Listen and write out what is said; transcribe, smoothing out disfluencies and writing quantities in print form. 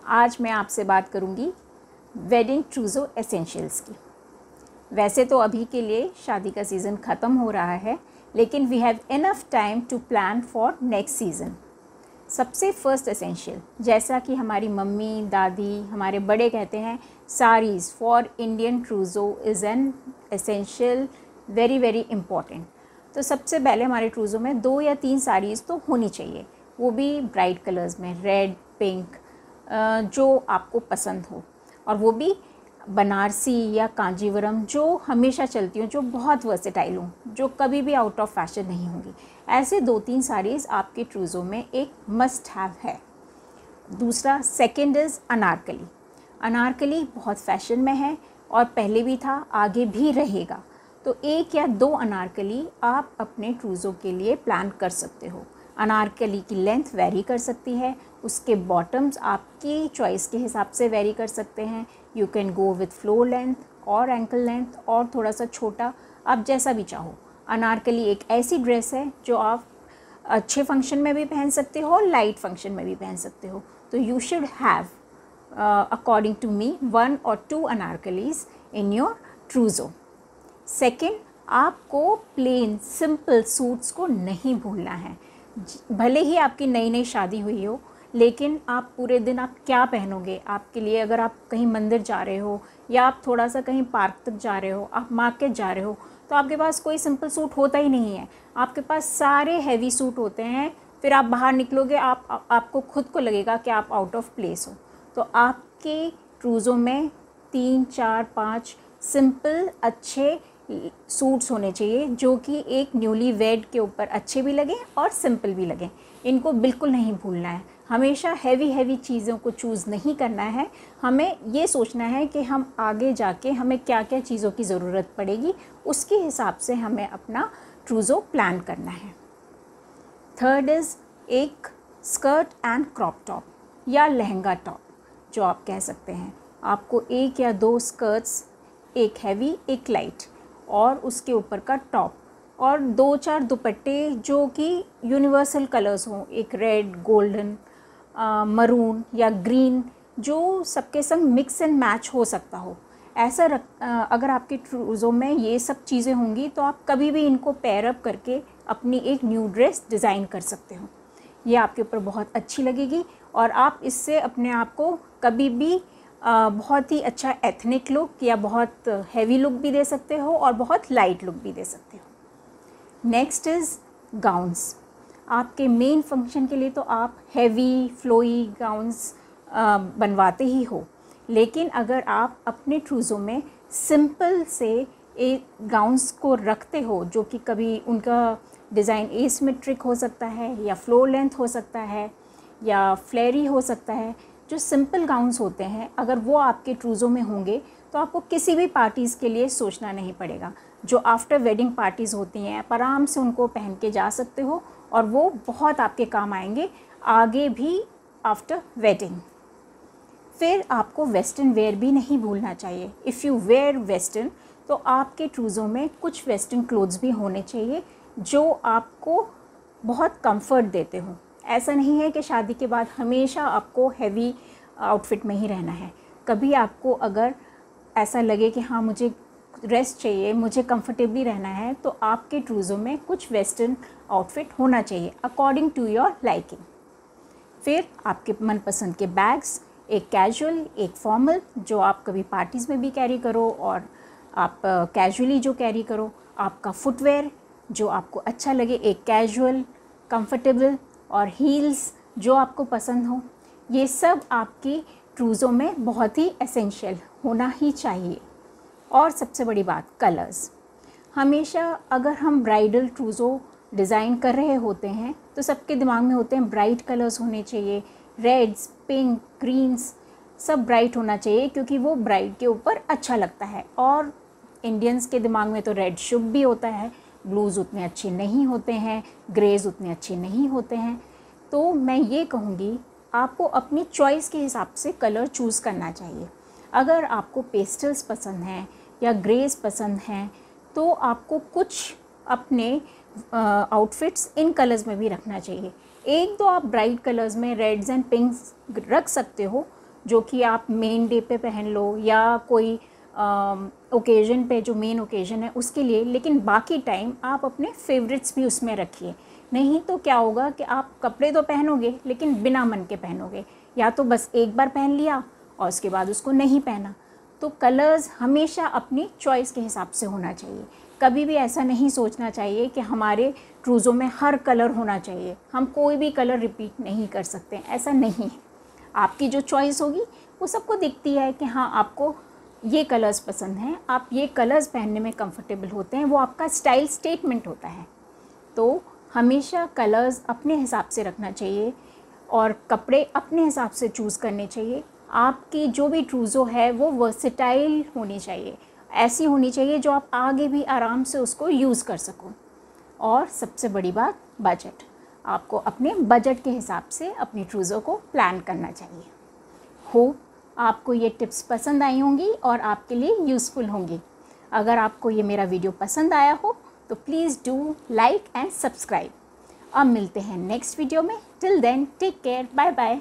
आज मैं आपसे बात करूंगी वेडिंग ट्रूज़ो एसेंशियल्स की। वैसे तो अभी के लिए शादी का सीज़न ख़त्म हो रहा है, लेकिन we have enough time to plan for next season. सबसे फर्स्ट एसेंशियल, जैसा कि हमारी मम्मी दादी हमारे बड़े कहते हैं, saris for Indian trousseau is an essential, very very important. तो सबसे पहले हमारे ट्रूज़ो में 2 या 3 साड़ीज़ तो होनी चाहिए, वो भी ब्राइट कलर्स में, रेड, पिंक, जो आपको पसंद हो, और वो भी बनारसी या कांजीवरम जो हमेशा चलती हूँ, जो बहुत वर्सेटाइल हूँ, जो कभी भी आउट ऑफ फैशन नहीं होंगी। ऐसे 2-3 साड़ीज़ आपके ट्रूज़ो में एक मस्ट हैव है। दूसरा सेकंड इज़ अनारकली। अनारकली बहुत फैशन में है और पहले भी था, आगे भी रहेगा। तो 1 या 2 अनारकली आप अपने ट्रूज़ो के लिए प्लान कर सकते हो। अनारकली की लेंथ वेरी कर सकती है, उसके बॉटम्स आपकी चॉइस के हिसाब से वेरी कर सकते हैं। You can go with floor length और एंकल लेंथ और थोड़ा सा छोटा, आप जैसा भी चाहो। अनारकली एक ऐसी ड्रेस है जो आप अच्छे फंक्शन में भी पहन सकते हो और लाइट फंक्शन में भी पहन सकते हो। तो you should have according to me 1 और 2 anarkalis in your trousseau. Second, आपको प्लेन सिंपल सूट्स को नहीं भूलना है। भले ही आपकी नई नई शादी हुई हो, लेकिन आप पूरे दिन आप क्या पहनोगे, आपके लिए अगर आप कहीं मंदिर जा रहे हो या आप थोड़ा सा कहीं पार्क तक जा रहे हो, आप मार्केट जा रहे हो, तो आपके पास कोई सिंपल सूट होता ही नहीं है, आपके पास सारे हैवी सूट होते हैं। फिर आप बाहर निकलोगे, आपको खुद को लगेगा कि आप आउट ऑफ प्लेस हो। तो आपके ट्रूज़ो में 3, 4, 5 सिंपल अच्छे सूट्स होने चाहिए, जो कि एक न्यूली वेड के ऊपर अच्छे भी लगें और सिंपल भी लगें। इनको बिल्कुल नहीं भूलना है। हमेशा हैवी चीज़ों को चूज़ नहीं करना है। हमें ये सोचना है कि हम आगे जाके हमें क्या क्या चीज़ों की ज़रूरत पड़ेगी, उसके हिसाब से हमें अपना ट्रूज़ो प्लान करना है। थर्ड इज़ एक स्कर्ट एंड क्रॉप टॉप या लहंगा टॉप, जो आप कह सकते हैं। आपको 1 या 2 स्कर्ट्स, एक हैवी एक लाइट, और उसके ऊपर का टॉप, और 2-4 दुपट्टे जो कि यूनिवर्सल कलर्स हों, एक रेड, गोल्डन, मरून या ग्रीन, जो सबके संग मिक्स एंड मैच हो सकता हो। ऐसा अगर आपके ट्रूज़ो में ये सब चीज़ें होंगी तो आप कभी भी इनको पेयर अप करके अपनी एक न्यू ड्रेस डिज़ाइन कर सकते हो। ये आपके ऊपर बहुत अच्छी लगेगी और आप इससे अपने आप को कभी भी बहुत ही अच्छा एथनिक लुक या बहुत हैवी लुक भी दे सकते हो और बहुत लाइट लुक भी दे सकते हो। Next is gowns. आपके मेन फंक्शन के लिए तो आप हैवी फ्लोई गाउन्स बनवाते ही हो, लेकिन अगर आप अपने ट्रूज़ो में सिंपल से एक गाउन्स को रखते हो, जो कि कभी उनका डिज़ाइन एसिमेट्रिक हो सकता है या फ्लोर लेंथ हो सकता है या फ्लेरी हो सकता है, जो सिंपल गाउन्स होते हैं, अगर वो आपके ट्रूज़ो में होंगे तो आपको किसी भी पार्टीज़ के लिए सोचना नहीं पड़ेगा। जो आफ्टर वेडिंग पार्टीज़ होती हैं, आप आराम से उनको पहन के जा सकते हो और वो बहुत आपके काम आएंगे आगे भी आफ्टर वेडिंग। फिर आपको वेस्टर्न वेयर भी नहीं भूलना चाहिए। इफ़ यू वेयर वेस्टर्न, तो आपके ट्रूज़ो में कुछ वेस्टर्न क्लोथ्स भी होने चाहिए जो आपको बहुत कंफर्ट देते हो। ऐसा नहीं है कि शादी के बाद हमेशा आपको हैवी आउटफिट में ही रहना है। कभी आपको अगर ऐसा लगे कि हाँ, मुझे रेस्ट चाहिए, मुझे कंफर्टेबली रहना है, तो आपके ट्रूज़ो में कुछ वेस्टर्न आउटफिट होना चाहिए अकॉर्डिंग टू योर लाइकिंग। फिर आपके मनपसंद के बैग्स, एक कैजुअल एक फॉर्मल, जो आप कभी पार्टीज़ में भी कैरी करो और आप कैजुअली जो कैरी करो। आपका फुटवेयर जो आपको अच्छा लगे, एक कैजुअल, कंफर्टेबल, और हील्स जो आपको पसंद हो। ये सब आपकी ट्रूज़ो में बहुत ही एसेंशियल होना ही चाहिए। और सबसे बड़ी बात, कलर्स। हमेशा अगर हम ब्राइडल ट्रूज़ो डिज़ाइन कर रहे होते हैं तो सबके दिमाग में होते हैं ब्राइट कलर्स होने चाहिए, रेड्स, पिंक, ग्रीन्स, सब ब्राइट होना चाहिए, क्योंकि वो ब्राइड के ऊपर अच्छा लगता है। और इंडियंस के दिमाग में तो रेड शुभ भी होता है, ब्लूज़ उतने अच्छे नहीं होते हैं, ग्रेज उतने अच्छे नहीं होते हैं। तो मैं ये कहूँगी, आपको अपनी चॉइस के हिसाब से कलर चूज़ करना चाहिए। अगर आपको पेस्टल्स पसंद हैं या ग्रेज पसंद हैं, तो आपको कुछ अपने आउटफिट्स इन कलर्स में भी रखना चाहिए। एक दो आप ब्राइट कलर्स में रेड्स एंड पिंक्स रख सकते हो, जो कि आप मेन डे पे पहन लो या कोई ओकेज़न पे, जो मेन ओकेज़न है उसके लिए, लेकिन बाकी टाइम आप अपने फेवरेट्स भी उसमें रखिए। नहीं तो क्या होगा कि आप कपड़े तो पहनोगे लेकिन बिना मन के पहनोगे, या तो बस एक बार पहन लिया और उसके बाद उसको नहीं पहना। तो कलर्स हमेशा अपनी चॉइस के हिसाब से होना चाहिए। कभी भी ऐसा नहीं सोचना चाहिए कि हमारे ट्रूज़ो में हर कलर होना चाहिए, हम कोई भी कलर रिपीट नहीं कर सकते, ऐसा नहीं है। आपकी जो चॉइस होगी वो सबको दिखती है कि हाँ आपको ये कलर्स पसंद हैं, आप ये कलर्स पहनने में कंफर्टेबल होते हैं, वो आपका स्टाइल स्टेटमेंट होता है। तो हमेशा कलर्स अपने हिसाब से रखना चाहिए और कपड़े अपने हिसाब से चूज़ करने चाहिए। आपकी जो भी ट्रूज़ो है वो वर्सेटाइल होनी चाहिए, ऐसी होनी चाहिए जो आप आगे भी आराम से उसको यूज़ कर सको। और सबसे बड़ी बात, बजट। आपको अपने बजट के हिसाब से अपनी ट्रूज़ो को प्लान करना चाहिए। होप आपको ये टिप्स पसंद आई होंगी और आपके लिए यूज़फुल होंगी। अगर आपको ये मेरा वीडियो पसंद आया हो तो please do like and subscribe. अब मिलते हैं नेक्स्ट वीडियो में। Till then take care, bye bye.